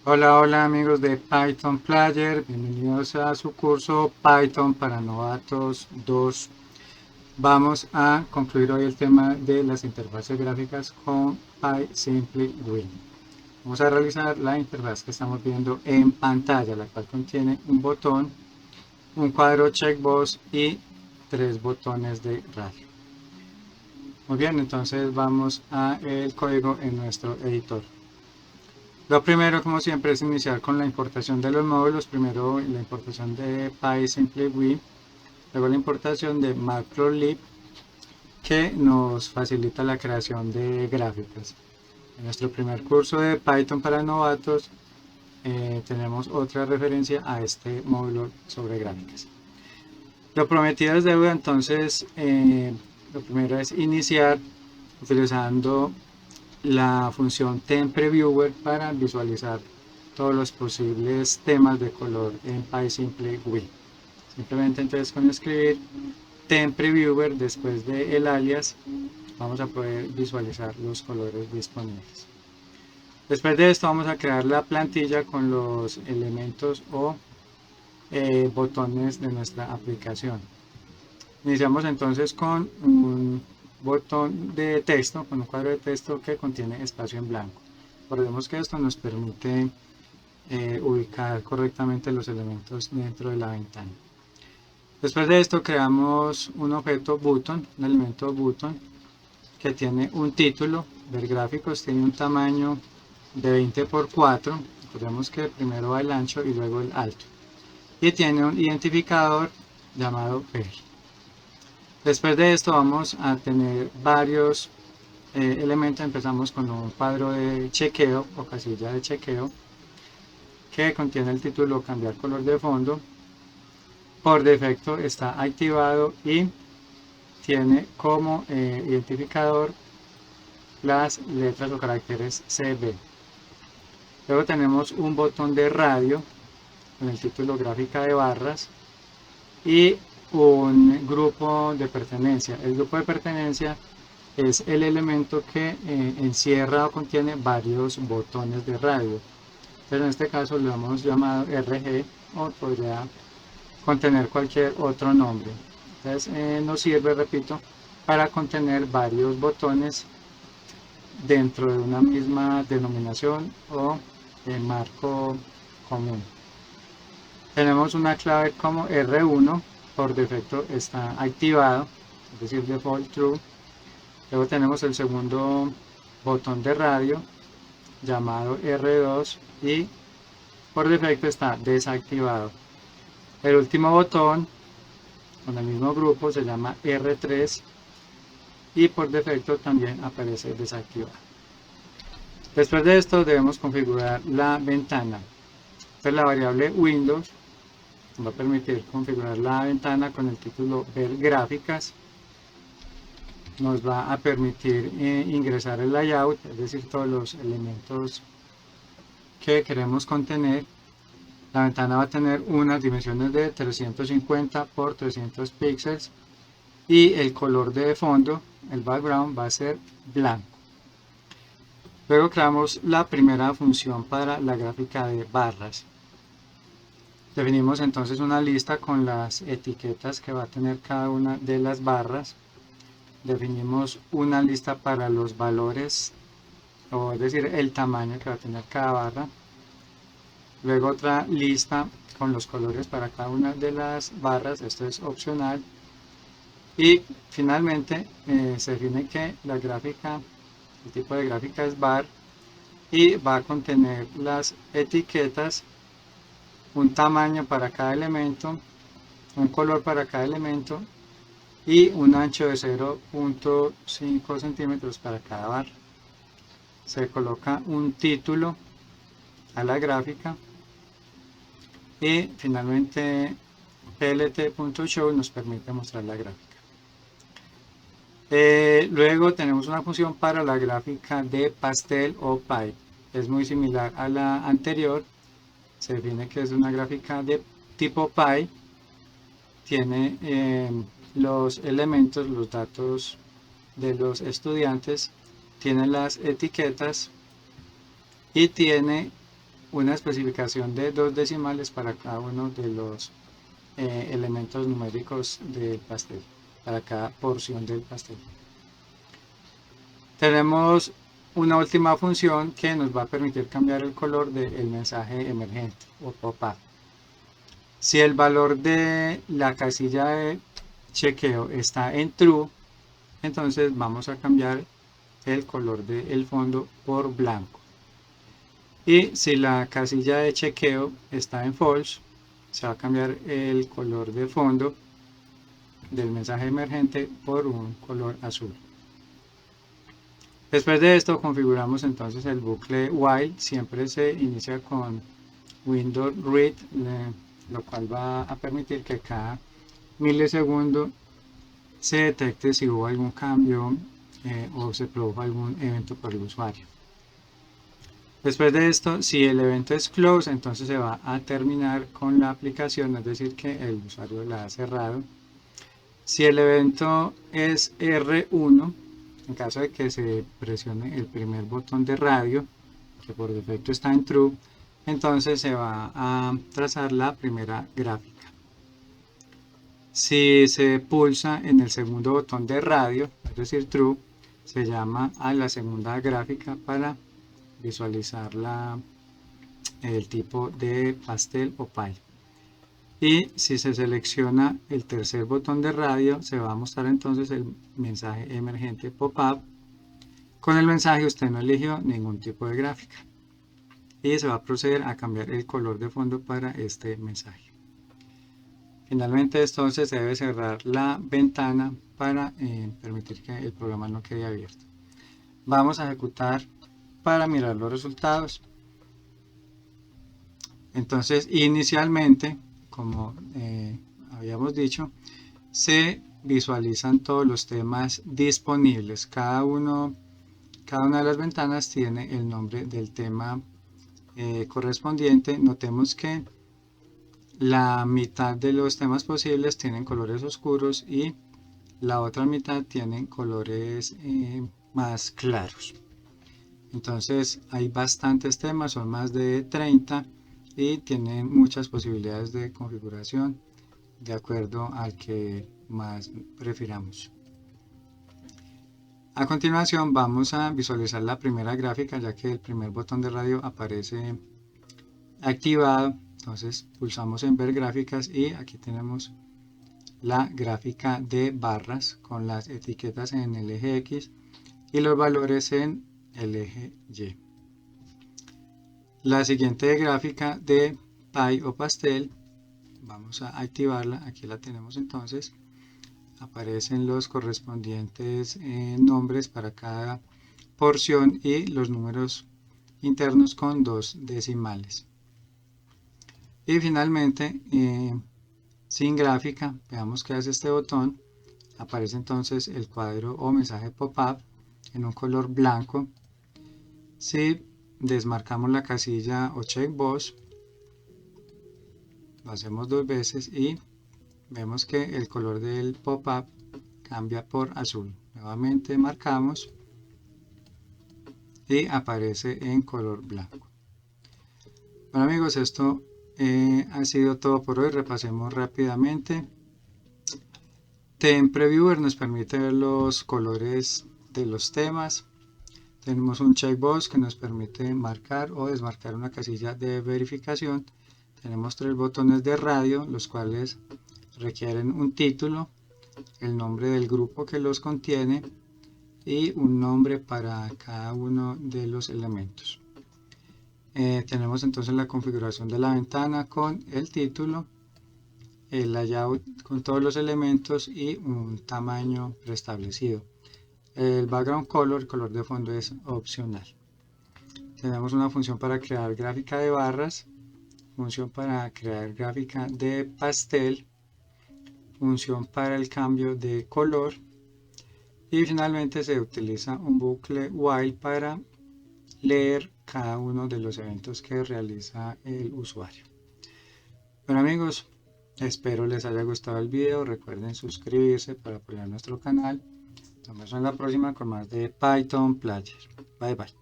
Hola, hola amigos de Python Player, bienvenidos a su curso Python para novatos 2. Vamos a concluir hoy el tema de las interfaces gráficas con PySimply.Win. Vamos a realizar la interfaz que estamos viendo en pantalla, la cual contiene un botón, un cuadro checkbox y tres botones de radio. Muy bien, entonces vamos a el código en nuestro editor. Lo primero, como siempre, es iniciar con la importación de los módulos. Primero la importación de PySimplyWin, luego la importación de Matplotlib, que nos facilita la creación de gráficas. En nuestro primer curso de Python para novatos tenemos otra referencia a este módulo sobre gráficas. Lo prometido es deuda, entonces lo primero es iniciar utilizando la función TempreViewer para visualizar todos los posibles temas de color en PySimplyWin. Simplemente entonces con escribir TempreViewer después del alias vamos a poder visualizar los colores disponibles. Después de esto vamos a crear la plantilla con los elementos o botones de nuestra aplicación. Iniciamos entonces con un botón de texto, con un cuadro de texto que contiene espacio en blanco. Recordemos que esto nos permite ubicar correctamente los elementos dentro de la ventana. Después de esto creamos un objeto button, un elemento button que tiene un título, ver gráficos, tiene un tamaño de 20 por 4, recordemos que primero va el ancho y luego el alto, y tiene un identificador llamado ver. Después de esto vamos a tener varios elementos. Empezamos con un cuadro de chequeo o casilla de chequeo que contiene el título cambiar color de fondo. Por defecto está activado y tiene como identificador las letras o caracteres CB. Luego tenemos un botón de radio con el título gráfica de barras y un grupo de pertenencia. El grupo de pertenencia es el elemento que encierra o contiene varios botones de radio. Pero en este caso lo hemos llamado RG o podría contener cualquier otro nombre. Entonces nos sirve, repito, para contener varios botones dentro de una misma denominación o marco común. Tenemos una clave como R1, por defecto está activado, es decir, default true. Luego tenemos el segundo botón de radio llamado R2 y por defecto está desactivado. El último botón con el mismo grupo se llama R3 y por defecto también aparece desactivado. Después de esto debemos configurar la ventana. Entonces la variable Windows nos va a permitir configurar la ventana con el título ver gráficas. Nos va a permitir ingresar el layout, es decir, todos los elementos que queremos contener. La ventana va a tener unas dimensiones de 350 por 300 píxeles y el color de fondo, el background, va a ser blanco. Luego creamos la primera función para la gráfica de barras. Definimos entonces una lista con las etiquetas que va a tener cada una de las barras. Definimos una lista para los valores, o es decir, el tamaño que va a tener cada barra. Luego otra lista con los colores para cada una de las barras, esto es opcional. Y finalmente se define que la gráfica, el tipo de gráfica es bar y va a contener las etiquetas, un tamaño para cada elemento, un color para cada elemento y un ancho de 0.5 centímetros para cada barra. Se coloca un título a la gráfica y finalmente plt.show nos permite mostrar la gráfica. Luego tenemos una función para la gráfica de pastel o pie. Es muy similar a la anterior. Se define que es una gráfica de tipo pie. Tiene los elementos, los datos de los estudiantes, tiene las etiquetas y tiene una especificación de 2 decimales para cada uno de los elementos numéricos del pastel, para cada porción del pastel. Tenemos una última función que nos va a permitir cambiar el color del mensaje emergente o pop-up. Si el valor de la casilla de chequeo está en true, entonces vamos a cambiar el color del fondo por blanco. Y si la casilla de chequeo está en false, se va a cambiar el color de fondo del mensaje emergente por un color azul. Después de esto configuramos entonces el bucle while. Siempre se inicia con window read, lo cual va a permitir que cada milisegundo se detecte si hubo algún cambio o se produjo algún evento por el usuario. Después de esto, si el evento es close, entonces se va a terminar con la aplicación, es decir, que el usuario la ha cerrado. Si el evento es R1, en caso de que se presione el primer botón de radio, que por defecto está en true, entonces se va a trazar la primera gráfica. Si se pulsa en el segundo botón de radio, es decir, true, se llama a la segunda gráfica para visualizar el tipo de pastel o pie. Y si se selecciona el tercer botón de radio, se va a mostrar entonces el mensaje emergente pop-up. Con el mensaje usted no eligió ningún tipo de gráfica. Y se va a proceder a cambiar el color de fondo para este mensaje. Finalmente entonces se debe cerrar la ventana para permitir que el programa no quede abierto. Vamos a ejecutar para mirar los resultados. Entonces inicialmente, como habíamos dicho, se visualizan todos los temas disponibles. Cada una de las ventanas tiene el nombre del tema correspondiente. Notemos que la mitad de los temas posibles tienen colores oscuros y la otra mitad tienen colores más claros. Entonces hay bastantes temas, son más de 30 y tienen muchas posibilidades de configuración de acuerdo al que más prefiramos. A continuación vamos a visualizar la primera gráfica, ya que el primer botón de radio aparece activado. Entonces pulsamos en ver gráficas y aquí tenemos la gráfica de barras con las etiquetas en el eje X y los valores en el eje Y. La siguiente gráfica de pie o pastel, vamos a activarla. Aquí la tenemos entonces. Aparecen los correspondientes nombres para cada porción y los números internos con 2 decimales. Y finalmente, sin gráfica, veamos qué hace este botón. Aparece entonces el cuadro o mensaje pop-up en un color blanco. Si desmarcamos la casilla o checkbox, lo hacemos 2 veces y vemos que el color del pop-up cambia por azul. Nuevamente marcamos y aparece en color blanco. Bueno amigos, esto ha sido todo por hoy. Repasemos rápidamente. Theme Previewer nos permite ver los colores de los temas. Tenemos un checkbox que nos permite marcar o desmarcar una casilla de verificación. Tenemos 3 botones de radio, los cuales requieren un título, el nombre del grupo que los contiene y un nombre para cada uno de los elementos. Tenemos entonces la configuración de la ventana con el título, el layout con todos los elementos y un tamaño preestablecido. El background color, el color de fondo, es opcional. Tenemos una función para crear gráfica de barras, función para crear gráfica de pastel, función para el cambio de color y finalmente se utiliza un bucle while para leer cada uno de los eventos que realiza el usuario. Bueno amigos, espero les haya gustado el video. Recuerden suscribirse para apoyar nuestro canal. Nos vemos en la próxima con más de Python Player. Bye bye.